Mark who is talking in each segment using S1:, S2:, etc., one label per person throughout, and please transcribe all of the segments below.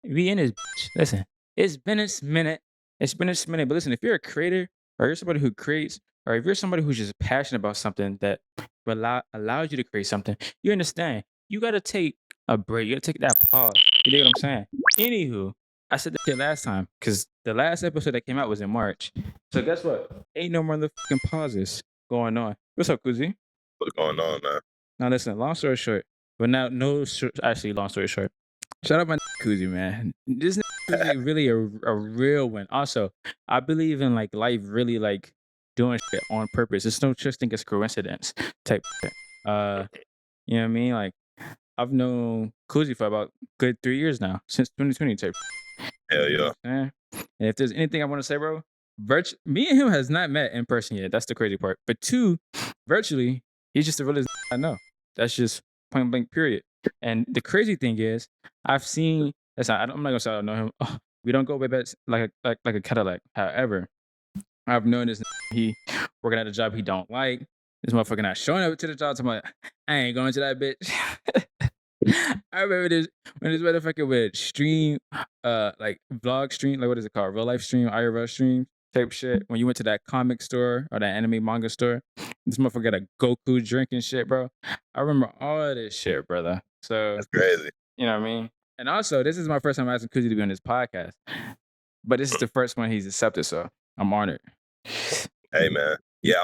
S1: We in this bitch. Listen, it's been a minute. It's been a minute. But listen, if you're a creator or you're somebody who creates, or if you're somebody who's just passionate about something that allows you to create something, you understand. You got to take a break. You got to take that pause. You know what I'm saying? Anywho, I said this shit last time because the last episode that came out was in March. So guess what? Ain't no motherfucking pauses going on. What's up, Koozie?
S2: What's going on, man?
S1: Now listen, long story short, but now actually long story short. Shout out my Koozie, man. This Koozie really a real one. Also, I believe in like life really like doing shit on purpose. It's no such thing as coincidence type shit. You know what I mean? Like I've known Koozie for about good 3 years now, since 2020 type.
S2: Hell yeah.
S1: And if there's anything I want to say, bro, me and him has not met in person yet. That's the crazy part. But two, virtually, he's just the realest I know. That's just point blank period. And the crazy thing is, I've seen. I'm not gonna say I don't know him. Oh, we don't go way back like a Cadillac. However, I've known this. He working at a job he don't like. This motherfucker not showing up to the job. I'm like, I ain't going to that bitch. I remember this when this motherfucker would stream, like vlog stream, like what is it called, real life stream, IRL stream type shit. When you went to that comic store or that anime manga store, this motherfucker got a Goku drink and shit, bro. I remember all this shit, brother. So
S2: That's crazy.
S1: you know what I mean. And also, this is my first time asking Koozie to be on this podcast, but this is the first one he's accepted, so I'm honored.
S2: Hey, man. Yeah,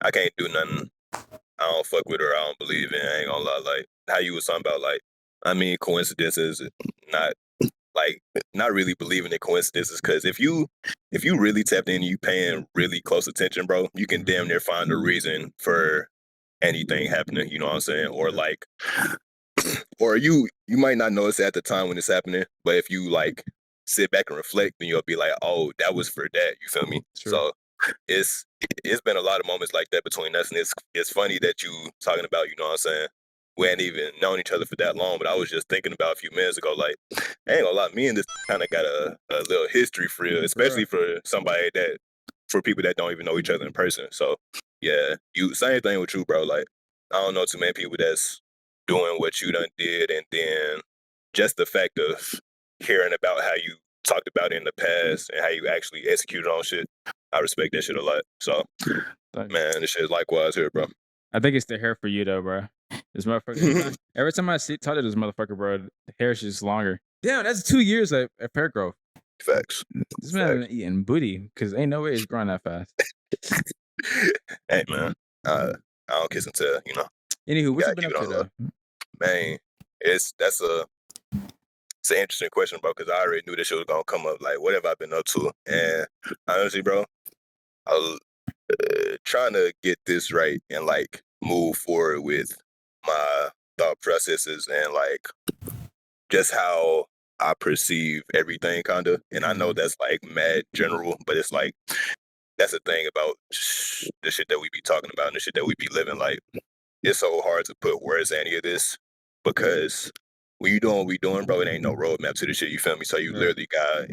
S2: I can't do nothing I don't fuck with or I don't believe in. I ain't gonna lie. Like, how you was talking about, like, I mean, coincidences, not not really believing in coincidences. Because if you really tapped in, you paying really close attention, bro, you can damn near find a reason for anything happening. You know what I'm saying? Or like, or you might not notice it at the time when it's happening, but if you like sit back and reflect, then you'll be like, oh, that was for that. You feel me?
S1: True.
S2: So it's been a lot of moments like that between us, and it's funny that you talking about, you know what I'm saying, we hadn't even known each other for that long, but I was just thinking about a few minutes ago, like, I ain't gonna lie, me and this kind of got a little history for real, especially for somebody for people that don't even know each other in person. So yeah, same thing with you, bro. Like, I don't know too many people that's doing what you done did, and then just the fact of hearing about how you talked about it in the past and how you actually executed on shit, I respect that shit a lot. So, man, this shit is likewise here, bro.
S1: I think it's the hair for you, though, bro. This motherfucker. Every time I talk to this motherfucker, bro, the hair is just longer. Damn, that's 2 years of hair growth.
S2: Facts.
S1: This man been eating booty because ain't no way it's growing that fast.
S2: Hey, man, I don't kiss and tell, you know.
S1: Anywho, what you been up to, though?
S2: Man, it's an interesting question, bro, because I already knew this shit was gonna come up. Like, what have I been up to? And honestly, bro, I was trying to get this right and like move forward with my thought processes and like just how I perceive everything, kind of. And I know that's like mad general, but it's like that's the thing about the shit that we be talking about and the shit that we be living. Like, it's so hard to put words to any of this because when you doing what we doing, bro, it ain't no roadmap to the shit. You feel me? So you literally got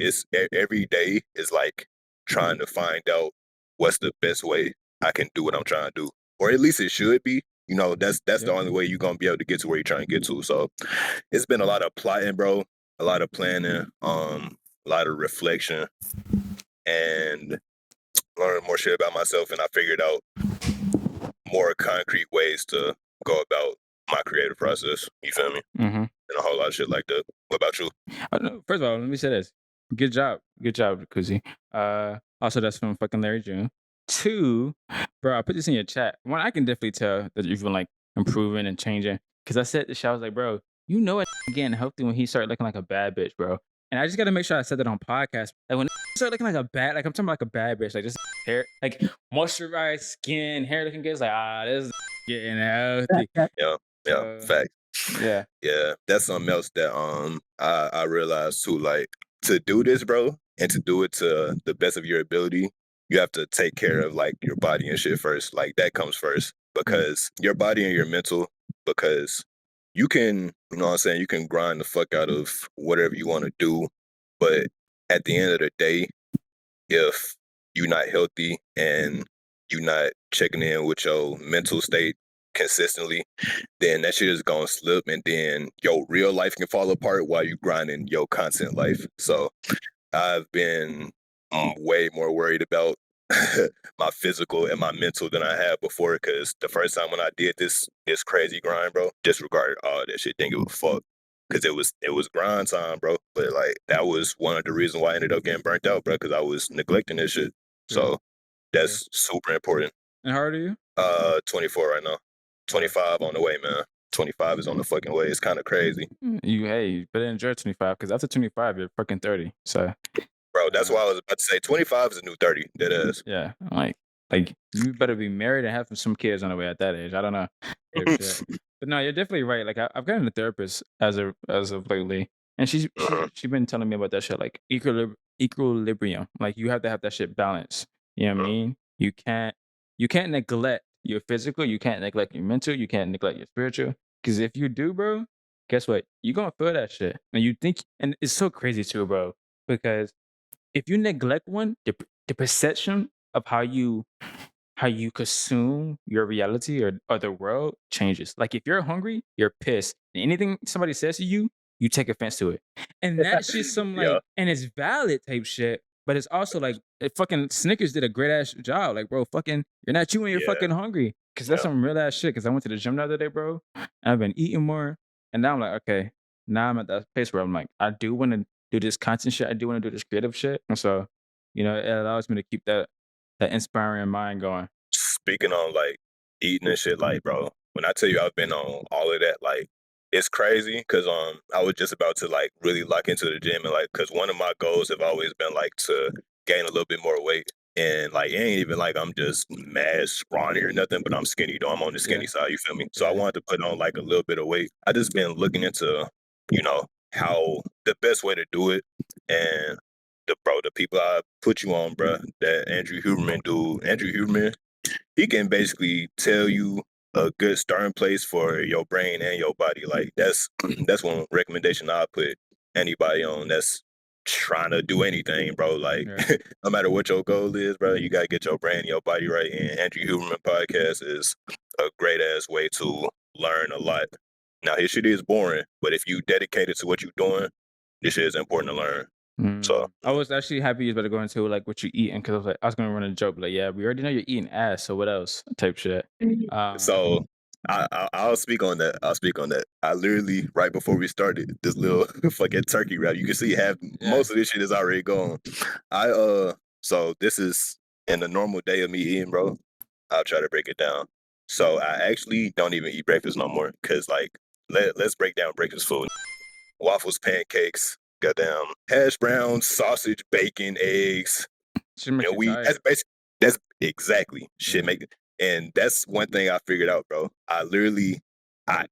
S2: every day is like trying to find out what's the best way I can do what I'm trying to do, or at least it should be. You know, that's the only way you're gonna be able to get to where you're trying to get to. So it's been a lot of plotting, bro, a lot of planning, a lot of reflection, and learning more shit about myself. And I figured out more concrete ways to go about my creative process. You feel me?
S1: Mm-hmm.
S2: And a whole lot of shit like that. What about you?
S1: First of all, let me say this. Good job, Koozie. Also, that's from fucking Larry June. 2, bro, I put this in your chat. 1, I can definitely tell that you've been like improving and changing. Because I said this shit, I was like, bro, you know it getting healthy when he started looking like a bad bitch, bro. And I just got to make sure I said that on podcast. Like when start looking like a bad, like I'm talking about like a bad bitch, like just hair, like moisturized skin, hair looking good. It's like, this is getting healthy.
S2: Yeah, fact. Yeah, that's something else that I realized too. Like, to do this, bro, and to do it to the best of your ability, you have to take care of like your body and shit first. Like, that comes first, because your body and your mental, because you can, you know what I'm saying, you can grind the fuck out of whatever you want to do, but at the end of the day, if you're not healthy and you're not checking in with your mental state consistently, then that shit is gonna slip, and then your real life can fall apart while you grinding your content life. So I've been way more worried about my physical and my mental than I had before. Because the first time when I did this crazy grind, bro, disregarded all that shit. Didn't give a fuck. Because it was grind time, bro. But like that was one of the reasons why I ended up getting burnt out, bro. Because I was neglecting this shit.
S1: True.
S2: So that's super important.
S1: And how old are you?
S2: 24 right now. 25 on the way, man. 25 is on the fucking way. It's kind of crazy.
S1: You better enjoy 25 because after 25 you're fucking 30. So
S2: Bro, that's why I was about to say 25 is a new 30. That is.
S1: yeah, like you better be married and have some kids on the way at that age. I don't know. Type shit. But no, you're definitely right. Like I've gotten a therapist as of lately, and she been telling me about that shit, like equilibrium. Like you have to have that shit balanced. You know what I mean? You can't neglect your physical. You can't neglect your mental. You can't neglect your spiritual. Because if you do, bro, guess what? You're gonna feel that shit, and you think, and it's so crazy too, bro, because if you neglect one, the perception of how you consume your reality or the world changes. Like if you're hungry, you're pissed. And anything somebody says to you, you take offense to it. And that's just some
S2: Yeah.
S1: and it's valid type shit. But it's also like fucking Snickers did a great ass job. Like, bro, fucking you're not chewing, you're
S2: Yeah.
S1: fucking hungry. Cause that's
S2: Yeah.
S1: some real ass shit. Cause I went to the gym the other day, bro. And I've been eating more. And now I'm like, okay, now I'm at that place where I'm like, I do want to do this content shit. I do want to do this creative shit. And so, it allows me to keep that inspiring mind going.
S2: Speaking on like eating and shit, like, bro, when I tell you I've been on all of that, like, it's crazy because I was just about to like really lock into the gym, and like because one of my goals have always been like to gain a little bit more weight. And like it ain't even like I'm just mad scrawny or nothing, but I'm skinny though. I'm on the skinny
S1: Yeah.
S2: side, you feel me? So I
S1: Yeah.
S2: wanted to put on like a little bit of weight. I just been looking into, how the best way to do it. And the people I put you on, bro, that Andrew Huberman dude, Andrew Huberman, he can basically tell you a good starting place for your brain and your body. Like that's that's one recommendation I put anybody on that's trying to do anything, bro. Like
S1: Right.
S2: no matter what your goal is, bro, you gotta get your brain and your body right. And Andrew Huberman podcast is a great ass way to learn a lot. Now his shit is boring, but if you dedicated to what you're doing, this shit is important to learn. So
S1: I was actually happy you was about to go into like what you eating because I was gonna run a joke like, yeah, we already know you're eating ass, so what else? Type shit.
S2: So I'll speak on that. I'll speak on that. I literally right before we started this little fucking turkey wrap. You can see half
S1: Yeah.
S2: most of this shit is already gone. I so this is in a normal day of me eating, bro. I'll try to break it down. So I actually don't even eat breakfast no more because like let's break down breakfast food. Waffles, pancakes, goddamn hash browns, sausage, bacon, eggs,
S1: Should make you
S2: we
S1: tired.
S2: that's basically that's exactly shit
S1: Yeah.
S2: make and that's one thing I figured out, bro. I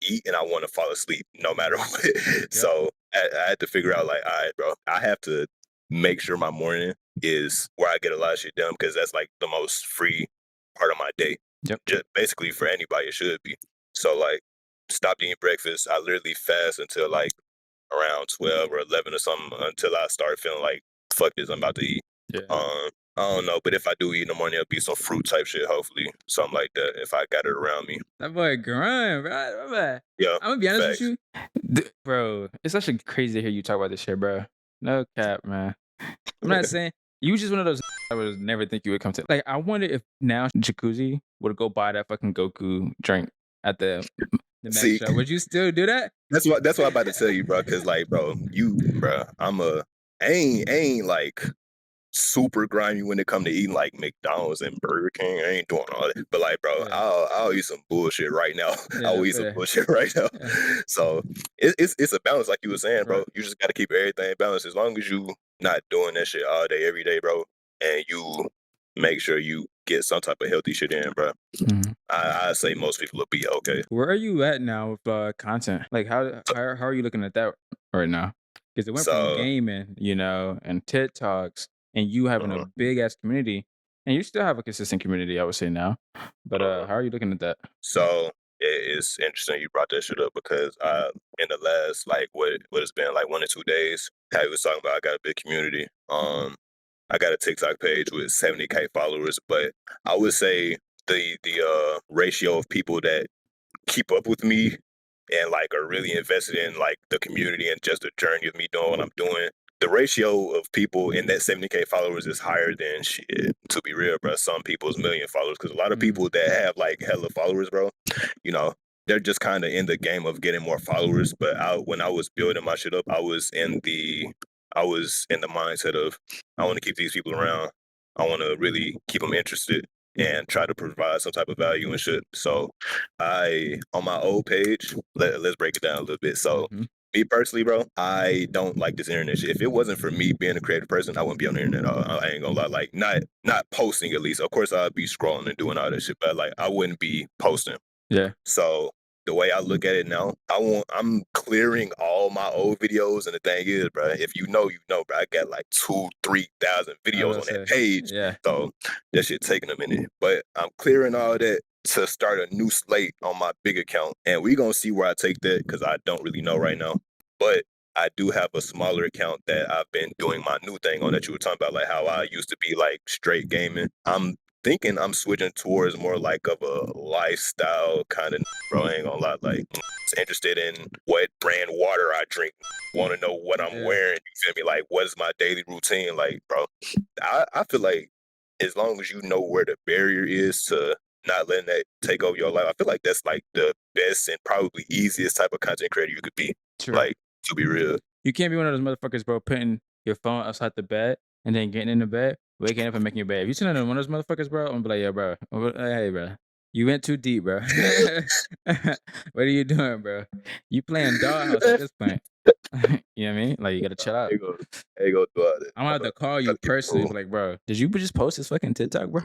S2: eat and I want to fall asleep no matter what.
S1: Yep.
S2: So I had to figure out like, all right, bro, I have to make sure my morning is where I get a lot of shit done because that's like the most free part of my day.
S1: Yep.
S2: Just basically for anybody it should be. So like stopped eating breakfast. I literally fast until like around 12 or 11 or something until I start feeling like fuck this, I'm about to eat.
S1: Yeah.
S2: Um, I don't know, but if I do eat in the morning, it'll be some fruit type shit, hopefully. Something like that, if I got it around me.
S1: That boy grind, bro.
S2: Yeah,
S1: I'm gonna be honest with
S2: facts.
S1: you, bro. It's actually crazy to hear you talk about this shit, bro. No cap, man. I'm not saying you just one of those I would never think you would come to. Like, I wonder if now Juhcuzi would go buy that fucking Goku drink at the next
S2: See,
S1: show. Would you still do that?
S2: that's what I'm about to tell you, bro. Cause like, bro, I ain't like super grimy when it come to eating like McDonald's and Burger King. I ain't doing all that. But like, bro,
S1: Yeah.
S2: I'll eat some bullshit right now.
S1: Yeah.
S2: I'll eat some
S1: Fair.
S2: bullshit right now.
S1: Yeah.
S2: So it's a balance, like you were saying, bro.
S1: Right.
S2: You just gotta keep everything balanced. As long as you not doing that shit all day, every day, bro, and you make sure you get some type of healthy shit in, bro.
S1: Mhm.
S2: I say most people will be okay.
S1: Where are you at now with content? Like, how are you looking at that right now? Because it went from
S2: So
S1: gaming, and TED Talks, and you having a
S2: uh,
S1: big ass community, and you still have a consistent community, I would say now. But
S2: uh,
S1: how are you looking at that?
S2: so it's interesting you brought that shit up because in the last like what it's been like 1 or 2 days, how he was talking about I got a big community. I got a TikTok page with 70K followers, but I would say the ratio of people that keep up with me and like are really invested in like the community and just the journey of me doing what I'm doing, the ratio of people in that 70K followers is higher than shit. To be real, bro, some people's million followers, because a lot of people that have like hella followers, bro, you know, they're just kind of in the game of getting more followers. But when I was building my shit up, I was in the mindset of I want to keep these people around. I want to really keep them interested and try to provide some type of value and shit. So on my old page, let's break it down a little bit. So me personally, bro, I don't like this internet shit. If it wasn't for me being a creative person, I wouldn't be on the internet. I ain't gonna lie. Like not posting at least. Of course, I'd be scrolling and doing all that shit, but like I wouldn't be posting.
S1: Yeah.
S2: So the way I look at it now, I'm clearing all my old videos, and the thing is, bro, if you know, bro, I got like 2,000-3,000 videos on that page.
S1: Yeah.
S2: So that shit taking a minute. But I'm clearing all that to start a new slate on my big account. And we gonna see where I take that, because I don't really know right now. But I do have a smaller account that I've been doing my new thing on that you were talking about, like how I used to be like straight gaming. I'm thinking I'm switching towards more like of a lifestyle kind of, bro. I ain't gonna lie, like interested in what brand water I drink, want to know what I'm wearing. You feel me? Like, what is my daily routine? Like, bro, I feel like as long as you know where the barrier is to not letting that take over your life, I feel like that's like the best and probably easiest type of content creator you could be.
S1: True.
S2: Like, to be real.
S1: You can't be one of those motherfuckers, bro, putting your phone outside the bed and then getting in the bed, waking up and making your bed. If you turn on one of those motherfuckers, bro, I'm gonna be like, yo, bro, hey, bro, you went too deep, bro. What are you doing, bro? You playing dollhouse at this point. You know what I mean? Like, you gotta chill out.
S2: Ain't gonna do all that.
S1: I'm gonna have to call you personally, be like, bro, did you just post this fucking TikTok, bro?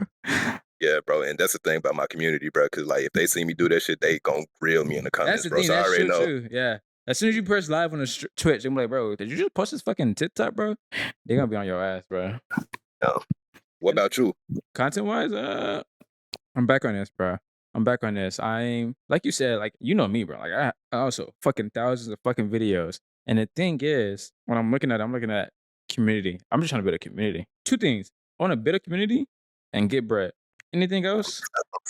S2: Yeah, bro, and that's the thing about my community, bro, because like if they see me do that shit, they gonna grill me in the comments,
S1: That's the
S2: bro.
S1: thing.
S2: So I
S1: That's
S2: already
S1: true,
S2: know.
S1: too. Yeah. As soon as you press live on the Twitch, I'm like, bro, did you just post this fucking TikTok, bro? They're gonna be on your ass, bro.
S2: No. What about you?
S1: Content wise, I'm back on this, bro. I'm back on this. I'm like you said, like you know me, bro. Like I also fucking thousands of fucking videos. And the thing is, when I'm looking at community. I'm just trying to build a community. Two things. I want to build a community and get bread. Anything else,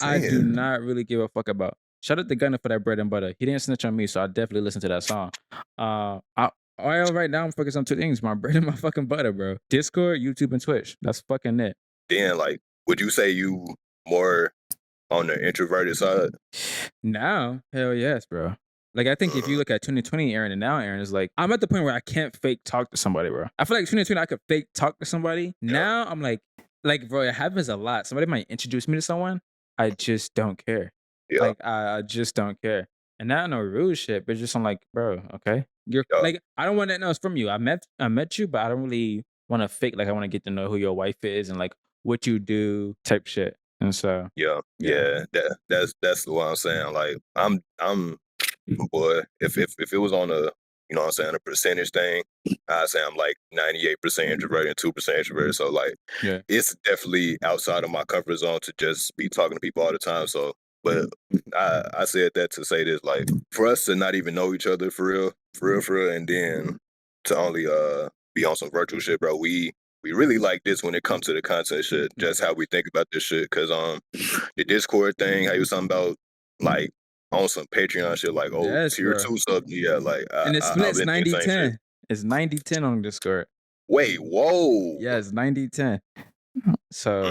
S1: I do not really give a fuck about. Shout out to Gunna for that bread and butter. He didn't snitch on me, so I definitely listen to that song. Right now I'm focused on two things: my bread and my fucking butter, bro. Discord, YouTube, and Twitch. That's fucking it.
S2: Then, like, would you say you more on the introverted side?
S1: Now, hell yes, bro. Like, I think if you look at 2020 Aaron and now Aaron is like, I'm at the point where I can't fake talk to somebody, bro. I feel like 2020 I could fake talk to somebody.
S2: Yeah.
S1: Now I'm like, bro, it happens a lot. Somebody might introduce me to someone. I just don't care.
S2: Yeah.
S1: Like, I just don't care. And not no rude shit, but just I'm like, bro, okay. You're
S2: Yeah.
S1: like, I don't want nothing else from you. I met you, but I don't really want to fake. Like, I want to get to know who your wife is and like what you do type shit. And so
S2: Yeah. That's what I'm saying. Like, I'm boy, if it was on a, you know what I'm saying, a percentage thing, I'd say I'm like 98% introverted and 2% extroverted. So like,
S1: yeah.
S2: it's definitely outside of my comfort zone to just be talking to people all the time. So, but I said that to say this, like, for us to not even know each other for real, and then to only be on some virtual shit, bro. We really like this when it comes to the content shit, just how we think about this shit. Cause the Discord thing, how you was talking about, like, on some Patreon shit, like, oh,
S1: Yes,
S2: tier
S1: bro.
S2: 2 sub, yeah, like,
S1: And it
S2: I've
S1: splits
S2: been thinking the same shit.
S1: 90-10. It's 90-10 on Discord.
S2: Wait, whoa.
S1: Yeah, it's 90-10. So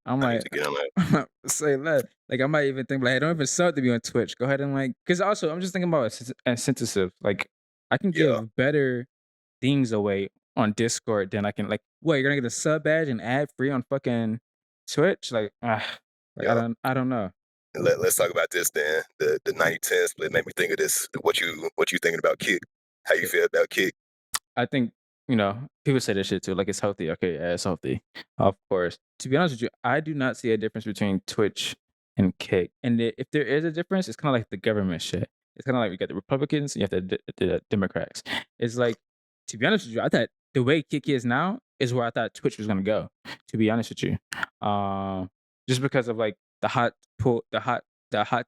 S1: I'm
S2: I need
S1: like,
S2: to get on that.
S1: say less. Like I might even think like, hey, don't even sub to be on Twitch. Go ahead and like, because also I'm just thinking about a synthesis. Like I can
S2: Yeah.
S1: give better things away on Discord than I can like. What, you're gonna get a sub badge and ad free on fucking Twitch? Like,
S2: Yeah.
S1: I don't know.
S2: Let's talk about this then. The 90-10 split made me think of this. What you thinking about Kick? How you feel about Kick?
S1: I think, you know, people say this shit too, like it's healthy. Okay, yeah, it's healthy. Of course. To be honest with you, I do not see a difference between Twitch and Kick. And if there is a difference, it's kind of like the government shit. It's kind of like we got the Republicans and you have the Democrats. It's like, to be honest with you, I thought the way Kick is now is where I thought Twitch was gonna go. To be honest with you, just because of like the hot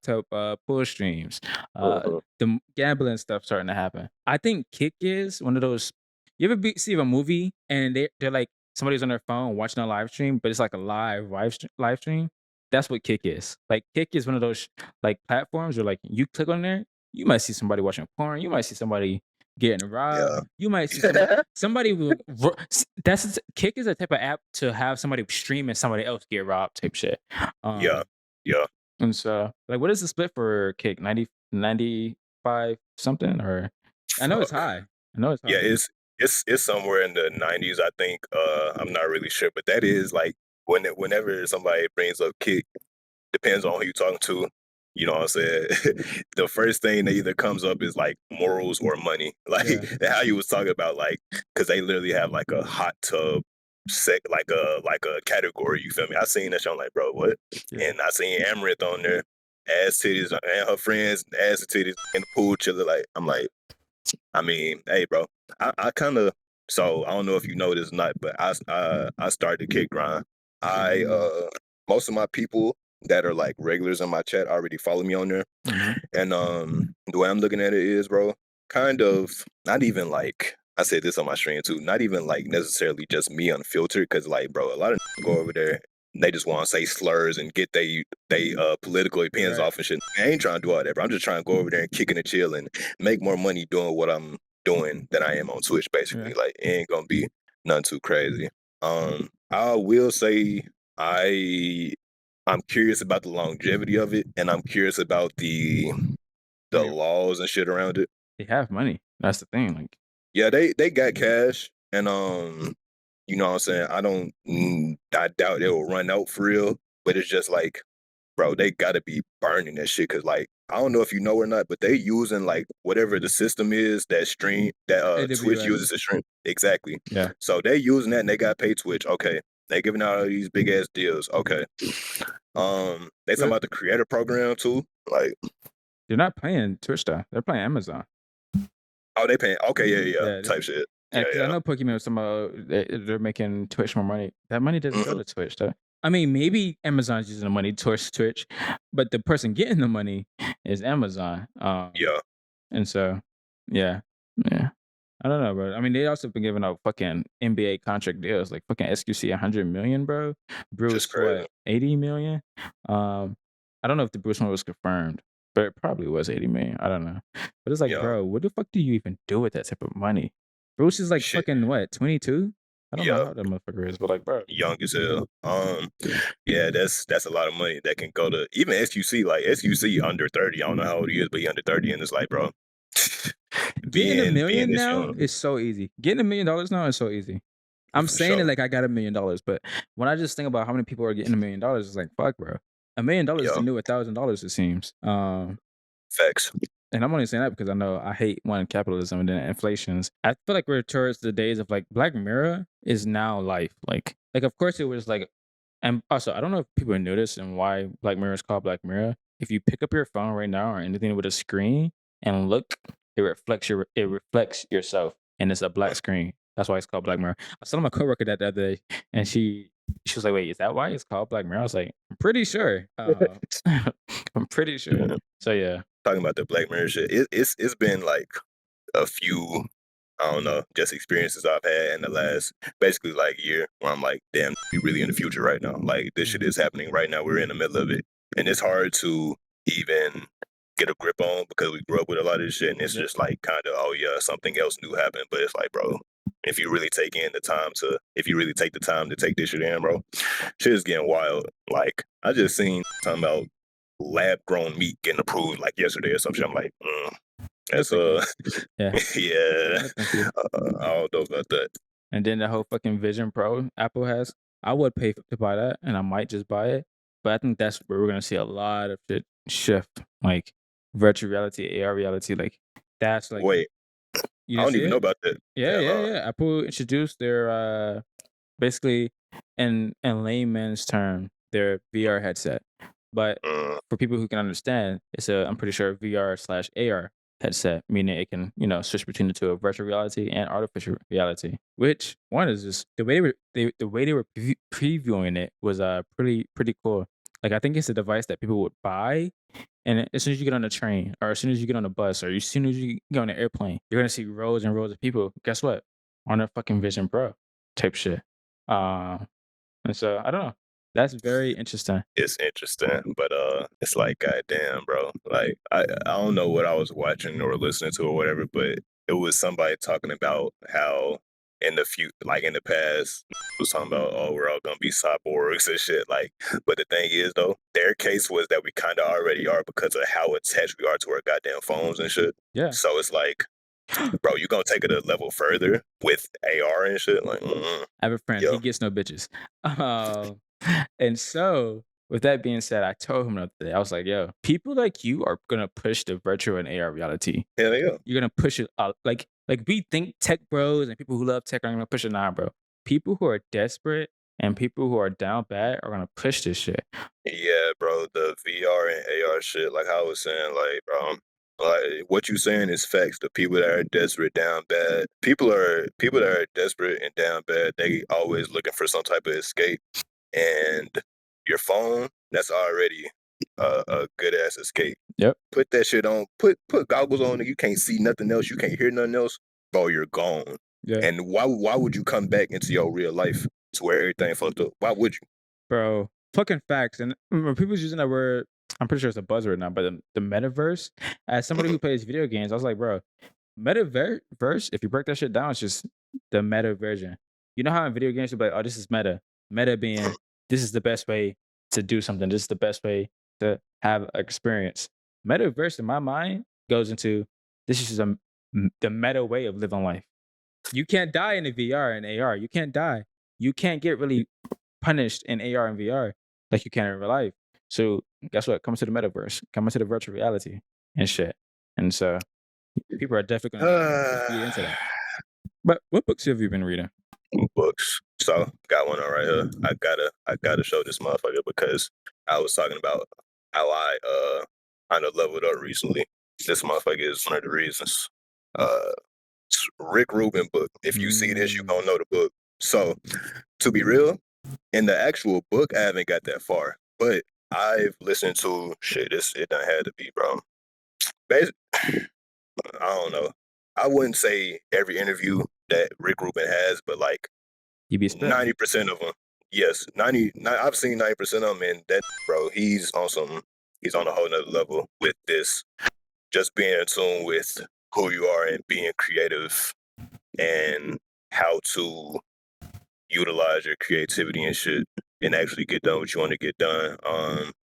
S1: tub pool streams, the gambling stuff starting to happen. I think Kick is one of those. You ever see a movie and they're like somebody's on their phone watching a live stream, but it's like a live stream. that's what Kick is. Like Kick is one of those like platforms where like you click on there, you might see somebody watching porn, you might see somebody getting robbed,
S2: Yeah.
S1: you might see somebody will. Kick is a type of app to have somebody stream and somebody else get robbed type shit.
S2: Yeah.
S1: Um,
S2: Yeah.
S1: and so like, what is the split for Kick? 95 something or I know it's
S2: Fuck.
S1: high. I know it's
S2: Yeah,
S1: high.
S2: it's somewhere in the 90s, I think. I'm not really sure, but that is like whenever somebody brings up Kick, depends on who you're talking to. You know what I'm saying? The first thing that either comes up is like morals or money. Like
S1: Yeah,
S2: how you was talking about, like, because they literally have like a hot tub like a category. You feel me? I seen that show. I'm like, bro, what?
S1: yeah.
S2: And I seen Amaranth on there, ass titties, and her friends, ass and titties in the pool chilling. Like, I'm like, I mean, hey, bro, I kind of. So I don't know if you know this or not, but I started Kick grind. I Most of my people that are like regulars in my chat already follow me on there,
S1: Mm-hmm.
S2: and the way I'm looking at it is, bro, kind of not even like I said this on my stream too, not even like necessarily just me unfiltered, because like, bro, a lot of go over there. They just want to say slurs and get they political opinions
S1: Right.
S2: off and shit. I ain't trying to do all that, bro. I'm just trying to go over there and kick and chill and make more money doing what I'm doing than I am on Twitch,
S1: Yeah.
S2: basically. Like, it ain't gonna be nothing too crazy. I will say I I'm curious about the longevity of it, and I'm curious about
S1: I
S2: the
S1: mean,
S2: laws and shit around it.
S1: they have money. That's the thing. Like,
S2: Yeah, they got cash, and you know what I'm saying. I doubt they will run out for real, but it's just like, bro, they gotta be burning that shit, cause like, I don't know if you know or not, but they using like whatever the system is that stream that Twitch
S1: AWS.
S2: uses to stream. Exactly.
S1: Yeah.
S2: So they using that and they got paid Twitch. Okay. They giving out all these big ass deals. Okay. They talking
S1: But
S2: about the creator program too. Like,
S1: they're not playing Twitch though. They're playing Amazon.
S2: oh, they paying. Okay, yeah,
S1: Yeah.
S2: type shit. Yeah,
S1: Because I
S2: yeah.
S1: know Pokemon was talking about they're making Twitch more money. That money doesn't go
S2: Mhm.
S1: to Twitch though. I mean, maybe Amazon's using the money towards Twitch, but the person getting the money is Amazon.
S2: Yeah.
S1: And so, yeah, yeah. I don't know, bro. I mean, they also been giving out fucking NBA contract deals, like fucking SQC 100 million, bro.
S2: Just
S1: Bruce,
S2: crazy.
S1: what, 80 million? I don't know if the Bruce one was confirmed, but it probably was 80 million. I don't know. But it's like,
S2: Yeah.
S1: bro, what the fuck do you even do with that type of money? Bruce is like
S2: Shit.
S1: fucking what, 22? I don't know
S2: Yeah.
S1: how that motherfucker is, but like, bro.
S2: Young as hell. Yeah, that's a lot of money that can go to even SUC. Like, SUC under 30. I don't know how old he is, but he under 30, and it's like, bro,
S1: Getting a
S2: being
S1: million
S2: this
S1: now
S2: young.
S1: is so easy. Getting $1 million now is so easy. I'm
S2: For
S1: saying it
S2: sure.
S1: like I got $1 million, but when I just think about how many people are getting $1 million, it's like, fuck, bro. $1 million is
S2: Yeah.
S1: the new $1,000, it seems.
S2: Facts.
S1: And I'm only saying that because I know I hate one capitalism and then inflations. I feel like we're towards the days of like Black Mirror is now life. Like of course it was like, and also I don't know if people knew this and why Black Mirror is called Black Mirror. If you pick up your phone right now or anything with a screen and look, it reflects yourself, and it's a black screen. That's why it's called Black Mirror. I was telling my coworker that the other day, and she was like, "Wait, is that why it's called Black Mirror?" I was like, "I'm pretty sure. I'm pretty sure."
S2: Yeah.
S1: So yeah.
S2: Talking about the Black Mirror shit, it's been like a few, I don't know, just experiences I've had in the last basically like year where I'm like, damn, we really in the future right now. Like, this shit
S1: Mhm.
S2: is happening right now. We're in the middle of it, and it's hard to even get a grip on because we grew up with a lot of this shit, and it's
S1: Yep.
S2: just like kind of, oh yeah, something else new happened. But it's like, bro, if you really take the time to take this shit in, bro, shit is getting wild. Like, I just seen talking about lab grown meat getting approved like yesterday or some shit. I'm like,
S1: No,
S2: that's
S1: thank you. Yeah.
S2: yeah,
S1: No, thank you.
S2: I don't know about that.
S1: And then the whole fucking Vision Pro Apple has, I would pay to buy that, and I might just buy it. But I think that's where we're gonna see a lot of shit shift, like virtual reality, AR reality. Like that's like
S2: Wait,
S1: you
S2: I
S1: didn't
S2: don't
S1: see
S2: even know
S1: it?
S2: about that.
S1: Yeah,
S2: Hell
S1: yeah,
S2: no.
S1: yeah. Apple introduced their basically in layman's term, their VR headset. But
S2: Mm,
S1: for people who can understand, it's a I'm pretty sure VR slash AR headset, meaning it can, switch between the two of virtual reality and artificial reality. Which one is just the way the way they were previewing it was pretty cool. Like I think it's a device that people would buy, and as soon as you get on the train, or as soon as you get on the bus, or as soon as you get on the airplane, you're gonna see rows and rows of people. Guess what? On a fucking Vision Pro type shit. And so I don't know. That's very interesting.
S2: It's interesting, but it's like goddamn, bro. Like I don't know what I was watching or listening to or whatever, but it was somebody talking about how in the like in the past was talking about, oh, we're all gonna be cyborgs and shit. Like, but the thing is though, their case was that we kind of already are because of how attached we are to our goddamn phones and shit.
S1: Yeah.
S2: So it's like, bro, you gonna take it a level further with AR and shit? Like,
S1: I have a friend.
S2: yo,
S1: He gets no bitches. And so, with that being said, I told him the other day, I was like, "Yo, people like you are gonna push the virtual and AR reality.
S2: hell yeah.
S1: You're gonna push it out. Like we think tech bros and people who love tech are gonna push it. Nah, bro. People who are desperate and people who are down bad are gonna push this shit.
S2: Yeah, bro, the VR and AR shit, like I was saying, like, bro, like what you saying is facts. The people that are desperate, down bad, people that are desperate and down bad. They always looking for some type of escape, and your phone, that's already a good ass escape.
S1: Yep.
S2: Put that shit on. Put goggles on, and you can't see nothing else. You can't hear nothing else. Bro, you're gone.
S1: Yeah.
S2: And why would you come back into your real life to where everything fucked up? Why would you?
S1: Bro, fucking facts. And when people's using that word, I'm pretty sure it's a buzzword now, but the metaverse, as somebody who plays video games, I was like, bro, metaverse, if you break that shit down, it's just the meta version. You know how in video games you're like, oh, this is meta. Meta being this is the best way to do something. This is the best way to have an experience. Metaverse in my mind goes into this is the meta way of living life. You can't die in the VR and AR. You can't die. You can't get really punished in AR and VR like you can in real life. So guess what? Come to the metaverse. Come into the virtual reality and shit. And so people are definitely going to be into that. But what books have you been reading?
S2: Books. So got one on right here. I gotta show this motherfucker because I was talking about how I kind of leveled up recently. This motherfucker is one of the reasons. It's Rick Rubin book. If you see this, you
S1: Mm.
S2: gonna know the book. So to be real, in the actual book, I haven't got that far. But I've listened to shit, it done had to be, bro. Basically, I don't know. I wouldn't say every interview that Rick Rubin has, but like
S1: You be spitting.
S2: 90% of them. Yes, 90. I've seen 90% of them, and that bro, he's on some. He's on a whole nother level with this. Just being in tune with who you are and being creative and how to utilize your creativity and shit and actually get done what you want to get done.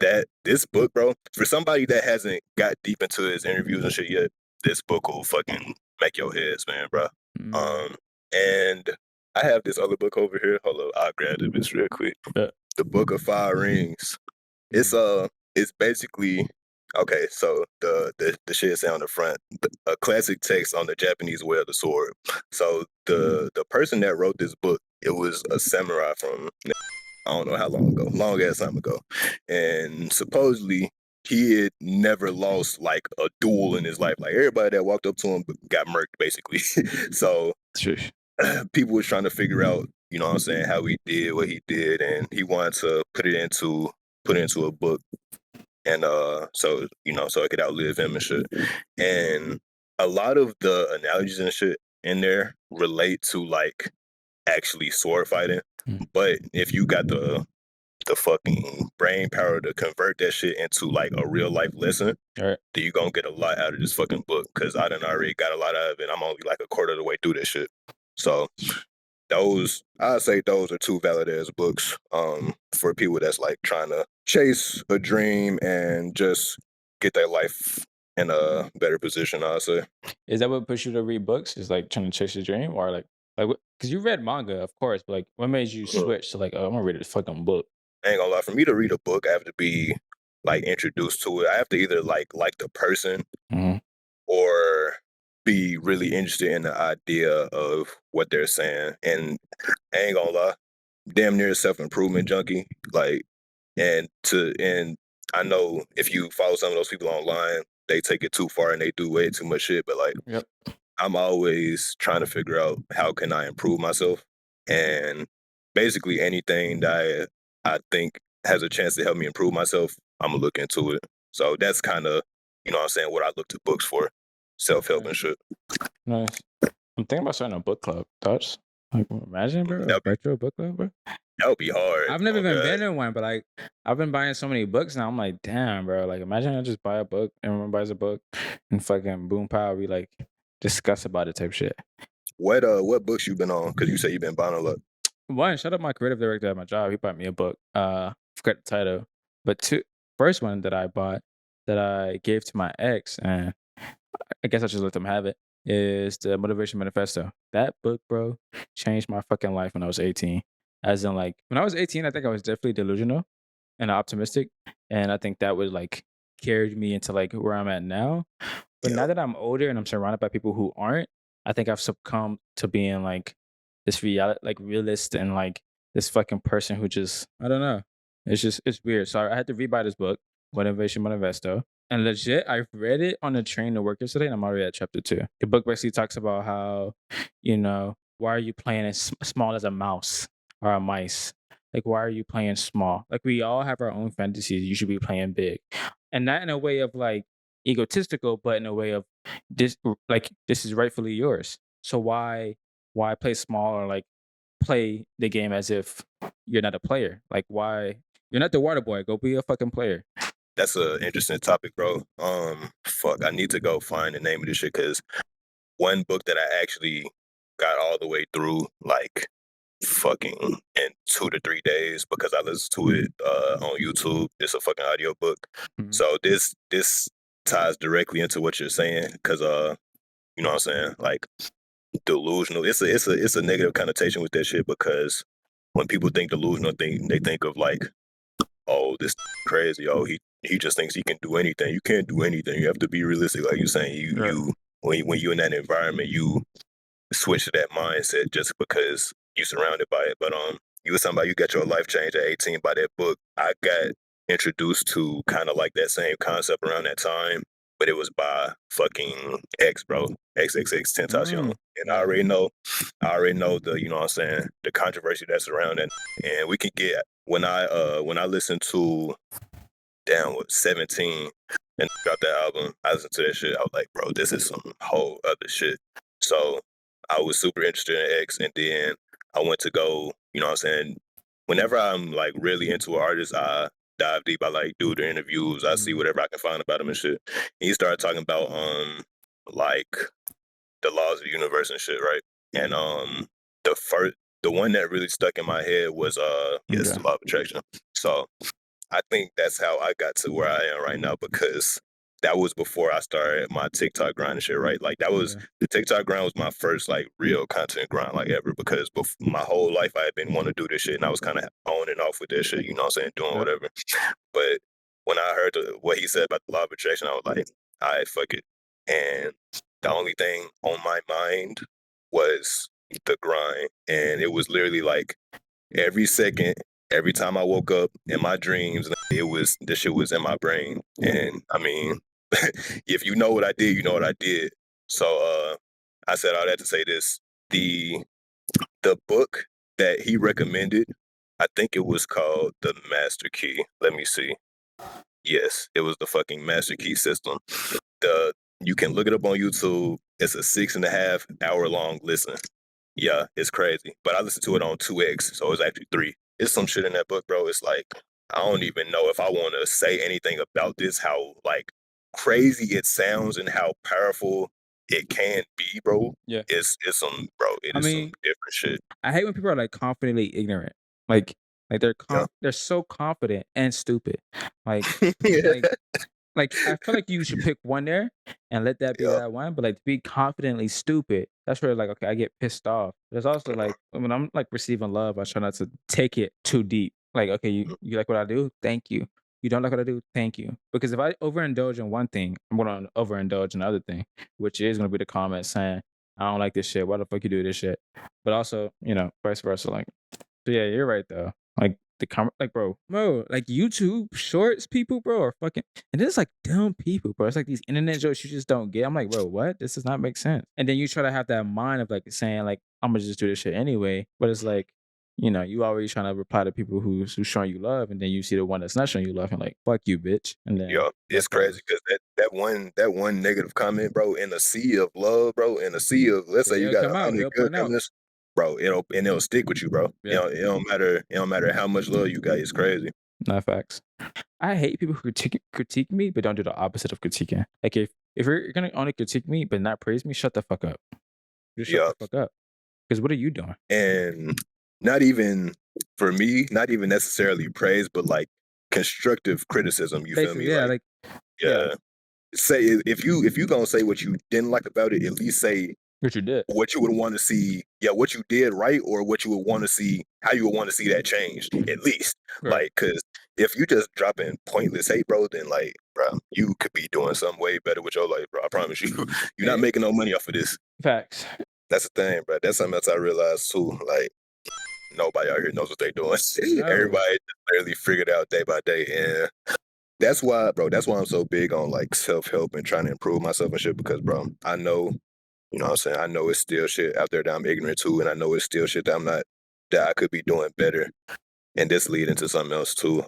S2: That this book, bro, for somebody that hasn't got deep into his interviews and shit yet, this book will fucking make your head spin, bro.
S1: Mm.
S2: And I have this other book over here. Hold up, I'll grab this real quick.
S1: Yeah.
S2: The Book of Five Rings. It's it's basically okay. So the shit say on the front, a classic text on the Japanese way of the sword. So the person that wrote this book, it was a samurai from I don't know how long ago, long ass time ago, and supposedly he had never lost like a duel in his life. Like everybody that walked up to him got murked, basically. So
S1: Shush.
S2: people was trying to figure out, you know what I'm saying, how he did what he did, and he wanted to put it into a book, and so you know, so it could outlive him and shit. And a lot of the analogies and shit in there relate to like actually sword fighting,
S1: Mm.
S2: but if you got the fucking brain power to convert that shit into like a real life lesson,
S1: All right.
S2: then you gonna get a lot out of this fucking book. Cause I done already got a lot out of it. I'm only like a quarter of the way through this shit. So I'd say those are two valid ass books. For people that's like trying to chase a dream and just get their life in a better position, I'd say.
S1: Is that what pushed you to read books? Is like trying to chase your dream, or like because you read manga, of course, but like what made you switch to like, oh, I'm gonna read a fucking book?
S2: I ain't gonna lie, for me to read a book, I have to be like introduced to it. I have to either like the person
S1: Mhm.
S2: or be really interested in the idea of what they're saying. And I ain't gonna lie, damn near self improvement junkie. Like, and I know if you follow some of those people online, they take it too far and they do way too much shit. But like,
S1: Yep.
S2: I'm always trying to figure out how can I improve myself, and basically anything that I think has a chance to help me improve myself, I'm gonna look into it. So that's kind of, you know what I'm saying, what I look to books for, self help and
S1: Nice.
S2: shit.
S1: Nice. I'm thinking about starting a book club. Thoughts? Like, imagine, bro, a
S2: That'd be
S1: virtual book club, bro.
S2: that would be hard.
S1: I've never
S2: Oh
S1: even
S2: god.
S1: been in one, but like I've been buying so many books now. I'm like, damn, bro. Like, imagine I just buy a book, everyone buys a book, and fucking boom pow, we like discuss about it type shit.
S2: What books you been on? Because you say you've been buying a lot.
S1: One, shout out my creative director at my job. He bought me a book. Forgot the title, but first one that I bought that I gave to my ex, and I guess I just let them have it, is the Motivation Manifesto. That book, bro, changed my fucking life when I was 18. As in, like, when I was 18, I think I was definitely delusional and optimistic. And I think that would like carried me into like where I'm at now. But
S2: Yeah.
S1: now that I'm older and I'm surrounded by people who aren't, I think I've succumbed to being like this realist and like this fucking person who just, I don't know. It's weird. So I had to rebuy this book, Motivation Manifesto. And legit, I read it on the train to work yesterday, and I'm already at chapter 2. The book basically talks about how, why are you playing as small as a mouse or a mice? Like, why are you playing small? Like, we all have our own fantasies. You should be playing big, and not in a way of like egotistical, but in a way of this is rightfully yours. So why play small or like play the game as if you're not a player? Like, why you're not the water boy? Go be a fucking player.
S2: That's an interesting topic, bro. Fuck, I need to go find the name of this shit because one book that I actually got all the way through, like fucking in 2 to 3 days because I listened to it on YouTube. It's a fucking audio book.
S1: Mhm.
S2: So this ties directly into what you're saying because you know what I'm saying, like delusional. It's a negative connotation with that shit because when people think delusional, they think of like, oh, this crazy. Oh, he just thinks he can do anything. You can't do anything. You have to be realistic, like you're saying.
S1: Right.
S2: When you in that environment, you switch to that mindset just because you surrounded by it. But you was talking about you got your life changed at 18 by that book. I got introduced to kind of like that same concept around that time, but it was by fucking X, bro. XXX Tentacion. And I already know the, you know what I'm saying, the controversy that's around it. And we can get when I listen to damn what 17 and dropped that album, I listened to that shit. I was like, bro, this is some whole other shit. So I was super interested in X, and then I went to go, you know what I'm saying? Whenever I'm like really into an artist, I dive deep. I like do the interviews. I see whatever I can find about him and shit. And he started talking about like the laws of the universe and shit, right? And the one that really stuck in my head was yes,
S1: Okay.
S2: the law of attraction. So I think that's how I got to where I am right now because that was before I started my TikTok grind and shit, right? Like that was
S1: Yeah.
S2: the TikTok grind was my first like real content grind like ever because my whole life I had been wanting to do this shit and I was kind of on and off with that shit, you know what I'm saying, doing
S1: Yep.
S2: whatever. But when I heard what he said about the law of attraction, I was like, all right, fuck it. And the only thing on my mind was the grind. And it was literally like every second, every time I woke up in my dreams, this shit was in my brain. And I mean, if you know what I did, you know what I did. So I said all that to say this. The book that he recommended, I think it was called The Master Key. Let me see. Yes, it was the fucking Master Key system. You can look it up on YouTube. It's a 6.5 hour long listen. Yeah, it's crazy. But I listened to it on 2x, so it's actually 3. It's some shit in that book, bro. It's like I don't even know if I want to say anything about this, how like crazy it sounds and how powerful it can be, bro.
S1: Yeah.
S2: It's some bro, it
S1: I
S2: is some
S1: mean,
S2: different shit.
S1: I hate when people are like confidently ignorant. Like
S2: Yeah.
S1: they're so confident and stupid. Like
S2: Yeah.
S1: like I feel like you should pick one there and let that be
S2: Yeah.
S1: that one, but like to be confidently stupid, that's where like okay, I get pissed off. There's also like when I'm like receiving love, I try not to take it too deep. Like, okay, you like what I do? Thank you. You don't like what I do? Thank you. Because if I overindulge in one thing, I'm gonna overindulge in another thing, which is gonna be the comment saying, I don't like this shit. Why the fuck you do this shit? But also, vice versa. Like, so yeah, you're right though. Like like bro, like YouTube shorts people, bro, are fucking, and it's like dumb people, bro. It's like these internet jokes you just don't get. I'm like, bro, what? This does not make sense. And then you try to have that mind of like saying like, I'm gonna just do this shit anyway. But it's like, you always trying to reply to people who's showing you love, and then you see the one that's not showing you love, and like, fuck you, bitch. And then
S2: Yeah, it's
S1: that's how it
S2: crazy
S1: is.
S2: because that one negative comment, bro, in a sea of love, bro, in a sea of let's say you
S1: He'll
S2: got
S1: come out.
S2: 100
S1: He'll
S2: good
S1: point out.
S2: comments, bro, it'll stick with you, bro.
S1: Yeah.
S2: It don't matter how much love you got. It's crazy.
S1: Not facts. I hate people who critique me, but don't do the opposite of critiquing. Like if you're gonna only critique me but not praise me, shut the fuck up. Just shut
S2: Yeah,
S1: the fuck up. Because what are you doing?
S2: and not even for me, not even necessarily praise, but like constructive criticism. You feel
S1: Basically,
S2: me?
S1: yeah,
S2: Like,
S1: like yeah,
S2: yeah, say if you gonna say what you didn't like about it, at least say
S1: what you did.
S2: what you would want to see, yeah, what you did right, or what you would want to see, how you would want to see that changed, at least.
S1: Right.
S2: Like, cause if you just dropping pointless hate, bro, then like, bro, you could be doing something way better with your life, bro. I promise you, you're not
S1: Eh,
S2: making no money off of this.
S1: Facts.
S2: That's the thing, bro. That's something else I realized too. Like, nobody out here knows what they're doing.
S1: No.
S2: Everybody just literally figured out day by day, and that's why, bro. That's why I'm so big on like self help and trying to improve myself and shit. Because, bro, I know, you know what I'm saying? I know it's still shit out there that I'm ignorant to, and I know it's still shit that I'm not, that I could be doing better. And this lead into something else too.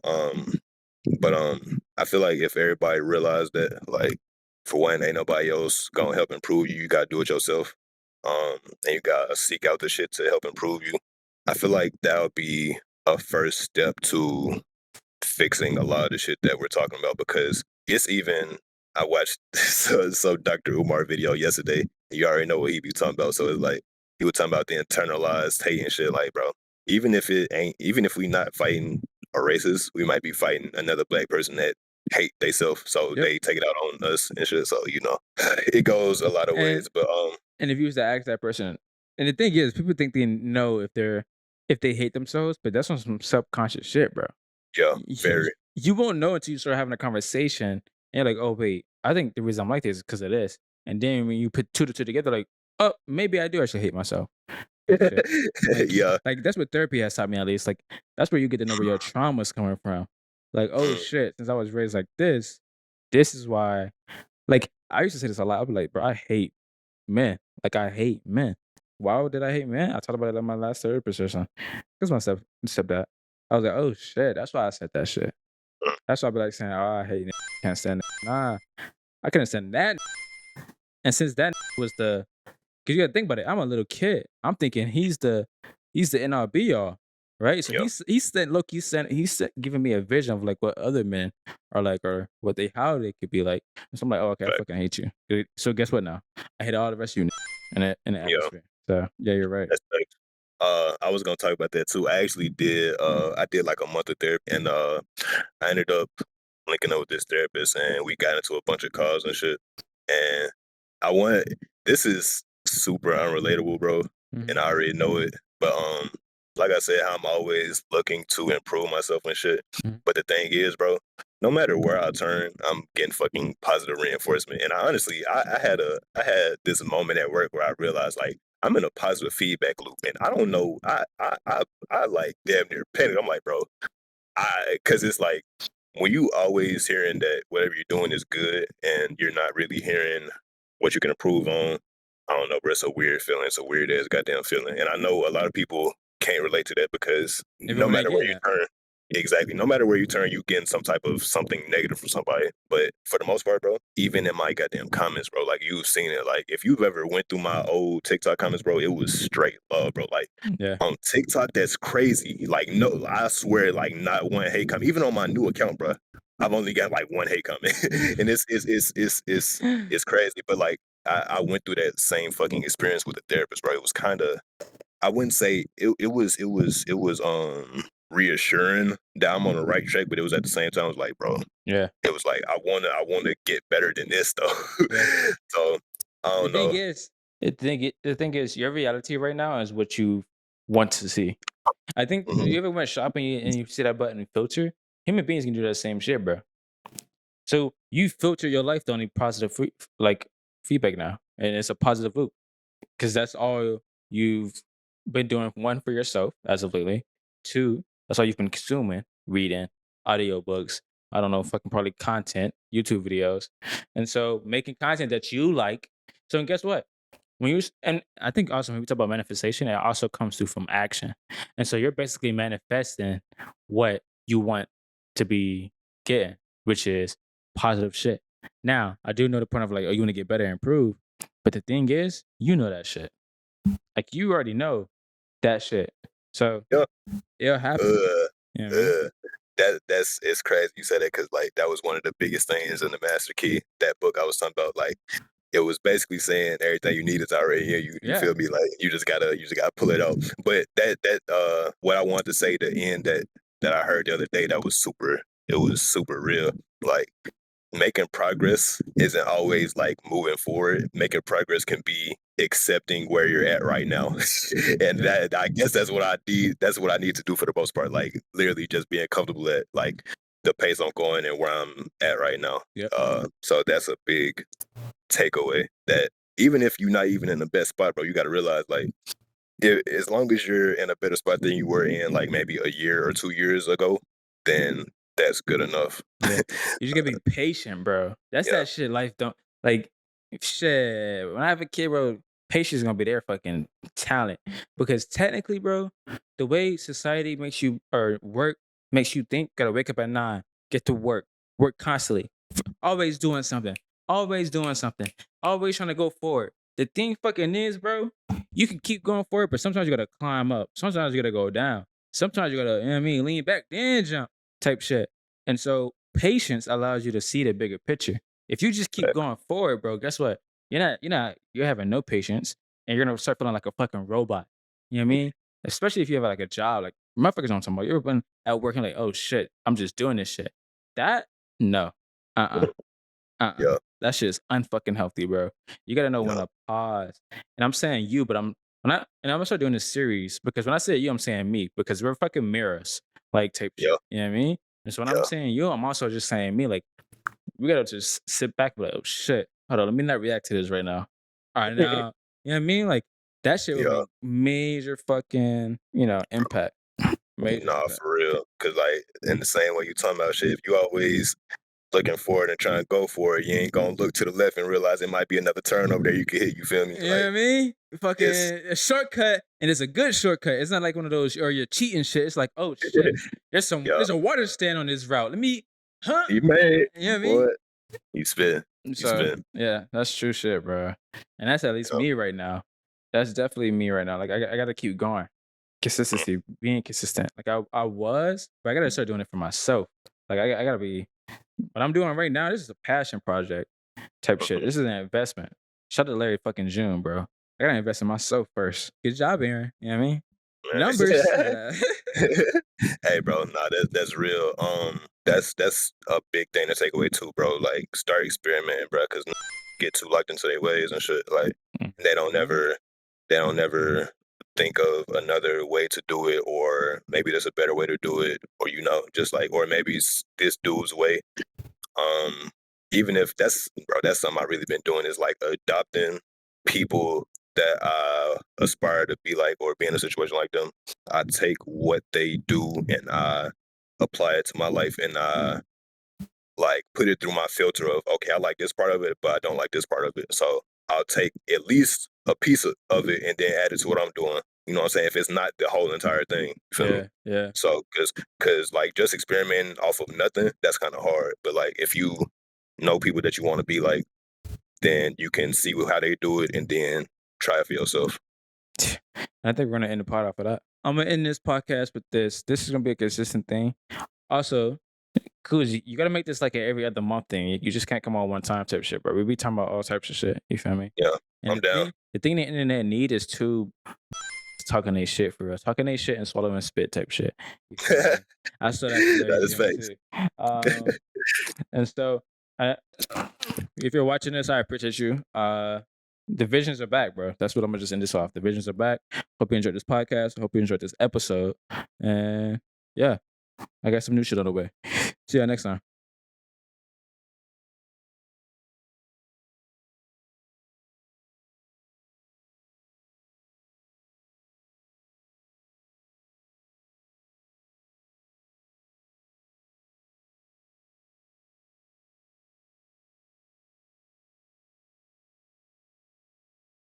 S2: But I feel like if everybody realized that, like, for one, ain't nobody else gonna help improve you. You gotta do it yourself. And you gotta seek out the shit to help improve you. I feel like that would be a first step to fixing a lot of the shit that we're talking about, because it's even, I watched some Dr. Umar video yesterday. You already know what he be talking about. So it's like he was talking about the internalized hate and shit. Like, bro, even if we not fighting a racist, we might be fighting another black person that hate theyself. So
S1: Yep.
S2: they take it out on us and shit. So, you know, it goes a lot of
S1: And
S2: ways. But
S1: and if you was to ask that person, and the thing is, people think they know if they hate themselves, but that's on some subconscious shit, bro.
S2: yeah,
S1: You,
S2: very,
S1: you won't know until you start having a conversation, and you're like, oh wait, I think the reason I'm like this is because of this. And then when you put two to two together, like, oh, maybe I do actually hate myself. Shit. Like,
S2: yeah,
S1: like that's what therapy has taught me at least. Like that's where you get to know where your trauma's coming from. Like, oh
S2: mm,
S1: shit, since I was raised like this is why. Like I used to say this a lot. I'd be like, bro, I hate men. Like I hate men. Why did I hate men? I talked about it in my last therapist or something. Because my stepdad. I was like, oh shit, that's why I said that shit.
S2: mm,
S1: That's why I be like saying, oh, I hate can't stand it. Nah, I couldn't stand that. And since that was the, because you gotta think about it, I'm a little kid. I'm thinking he's the NRB all, right? So
S2: yeah,
S1: he's sent look, giving me a vision of like what other men are like or what they how they could be like. And so I'm like, oh, okay, I
S2: but
S1: fucking hate you. So guess what now? I hate all the rest of you in the
S2: yeah.
S1: atmosphere. So yeah, you're right.
S2: That's facts. I was gonna talk about that too. I actually did. I did like a month of therapy, and I ended up linking up with this therapist, and we got into a bunch of calls and shit. And I want, this is super unrelatable, bro,
S1: Mhm.
S2: and I already know it. But like I said, I'm always looking to improve myself and shit.
S1: Mhm.
S2: But the thing is, bro, no matter where I turn, I'm getting fucking positive reinforcement. And I honestly, I had this moment at work where I realized like I'm in a positive feedback loop, and I don't know, I like damn near panic. I'm like, bro, because it's like when you always hearing that whatever you're doing is good and you're not really hearing what you can improve on, I don't know, bro. It's a weird feeling. It's a weird ass goddamn feeling. And I know a lot of people can't relate to that because no
S1: Everyone ain't
S2: matter where
S1: getting
S2: you
S1: that.
S2: turn, exactly, no matter where you turn, you getting some type of something negative from somebody. But for the most part, bro, even in my goddamn comments, bro, like you've seen it. Like if you've ever went through my old TikTok comments, bro, it was straight love, bro. Like
S1: Yeah.
S2: on TikTok, that's crazy. Like, no, I swear, like, not one hate comment. Even on my new account, bro, I've only got like one hate comment, and it's crazy. But like, I went through that same fucking experience with a therapist, bro. It was kind of, I wouldn't say it was reassuring that I'm on the right track, but it was at the same time, I was like, bro,
S1: Yeah.
S2: it was like I wanna get better than this though.
S1: Yeah.
S2: So I
S1: The
S2: don't
S1: thing
S2: know.
S1: is, the thing is, your reality right now is what you want to see. I think
S2: Mhm.
S1: you ever went shopping and you see that button filter? Human beings can do that same shit, bro. So you filter your life to only positive like feedback now, and it's a positive loop because that's all you've been doing. One for yourself as of lately. Two, that's all you've been consuming, reading, audiobooks. I don't know, fucking probably content, YouTube videos, and so making content that you like. So and guess what? When and I think also when we talk about manifestation, it also comes through from action. And so you're basically manifesting what you want to be getting, which is positive shit. Now, I do know the point of like, oh, you want to get better and improve. But the thing is, you know that shit. Like you already know. that shit. So
S2: Yeah.
S1: it'll happen.
S2: Uh,
S1: You know what I mean?
S2: that's it's crazy you said that because like that was one of the biggest things in the Master Key. That book I was talking about, like it was basically saying everything you need is already here. You
S1: Yeah.
S2: feel me? Like you just gotta pull it out. But that what I wanted to say, the end that I heard the other day, that was super real. Like making progress isn't always like moving forward. Making progress can be accepting where you're at right now. And
S1: Yeah.
S2: that, I guess that's what I need. That's what I need to do for the most part. Like literally just being comfortable at like the pace I'm going and where I'm at right now.
S1: Yep.
S2: So that's a big takeaway, that even if you're not even in the best spot, bro, you got to realize like as long as you're in a better spot than you were in like maybe a year or 2 years ago, then that's good enough.
S1: Yeah. You just gotta be patient, bro. That's
S2: Yeah.
S1: that shit life don't like shit. When I have a kid, bro, patience is gonna be their fucking talent. Because technically, bro, the way society makes you or work makes you think, gotta wake up at 9, get to work constantly, always doing something, always doing something, always trying to go forward. The thing fucking is, bro, you can keep going forward, but sometimes you gotta climb up. Sometimes you gotta go down. Sometimes you gotta, you know what I mean, lean back, then jump type shit. And so patience allows you to see the bigger picture. If you just keep going forward, bro, guess what? You're having no patience and you're gonna start feeling like a fucking robot. You know what I mean? Especially if you have like a job, like motherfuckers don't talk about. You've been at working like, oh shit, I'm just doing this shit. That no. Uh-uh. Uh-uh.
S2: Yeah.
S1: That shit is unfucking healthy, bro. You gotta know when
S2: Yeah.
S1: to pause. And I'm saying you, but I'm gonna start doing this series because when I say you, I'm saying me, because we're fucking mirrors, like type
S2: Yeah.
S1: shit. You know what I mean? And so when I'm
S2: Yeah.
S1: saying you, I'm also just saying me. Like we gotta just sit back and be like, oh shit. Hold on, let me not react to this right now. All right, now, you know what I mean? Like that shit would
S2: Yeah.
S1: make major fucking, impact. Major
S2: Nah,
S1: impact.
S2: for real. Cause like in the same way you talking about shit, if you always looking forward and trying to go for it, you ain't gonna look to the left and realize it might be another turn over there you could hit. You feel me?
S1: You know what
S2: Like
S1: I mean? Fucking
S2: it's
S1: a shortcut, and it's a good shortcut. It's not like one of those or you're cheating shit. It's like, oh shit,
S2: yeah.
S1: there's a water stand on this route. Let me, huh?
S2: You made
S1: You know what I mean?
S2: what? You spit. You
S1: So
S2: spit.
S1: yeah, that's true shit, bro. And that's at least
S2: Yeah.
S1: me right now. That's definitely me right now. Like I got to keep going. Consistency, being consistent. Like I was, but I got to start doing it for myself. Like I got to be. What I'm doing right now, this is a passion project type shit. This is an investment. Shout out to Larry fucking June, bro. I gotta invest in myself first. Good job, Aaron. You know what I mean? Numbers.
S2: Hey, bro, nah, that's real. That's a big thing to take away too, bro. Like, start experimenting, bro, because get too locked into their ways and shit. Like, they don't never think of another way to do it, or maybe there's a better way to do it, or just like, or maybe it's this dude's way. Um, Even if that's something I've really been doing, is like adopting people that I aspire to be like or be in a situation like them. I take what they do and I apply it to my life, and I like put it through my filter of, okay, I like this part of it, but I don't like this part of it. So I'll take at least a piece of it and then add it to what I'm doing. You know what I'm saying? If it's not the whole entire thing, you feel me?
S1: Yeah, yeah.
S2: So, cause like just experimenting off of nothing, that's kind of hard. But like if you know people that you want to be like, then you can see how they do it and then try it for yourself.
S1: I think we're gonna end the pod off of that. I'm gonna end this podcast with this. This is gonna be a consistent thing. Also, Koozie, you gotta make this like an every other month thing. You just can't come on one time type shit, bro. We be talking about all types of shit. You feel me?
S2: Yeah,
S1: And
S2: I'm down.
S1: the thing the internet need is two talking they shit for us. Talking they shit and swallowing spit type shit. You feel me? I saw that from Larry
S2: That is
S1: June
S2: facts.
S1: too. And so if you're watching this, I appreciate you. The visions are back, bro. That's what I'm gonna just end this off. The visions are back. Hope you enjoyed this podcast. Hope you enjoyed this episode. And yeah, I got some new shit on the way. See y'all next time.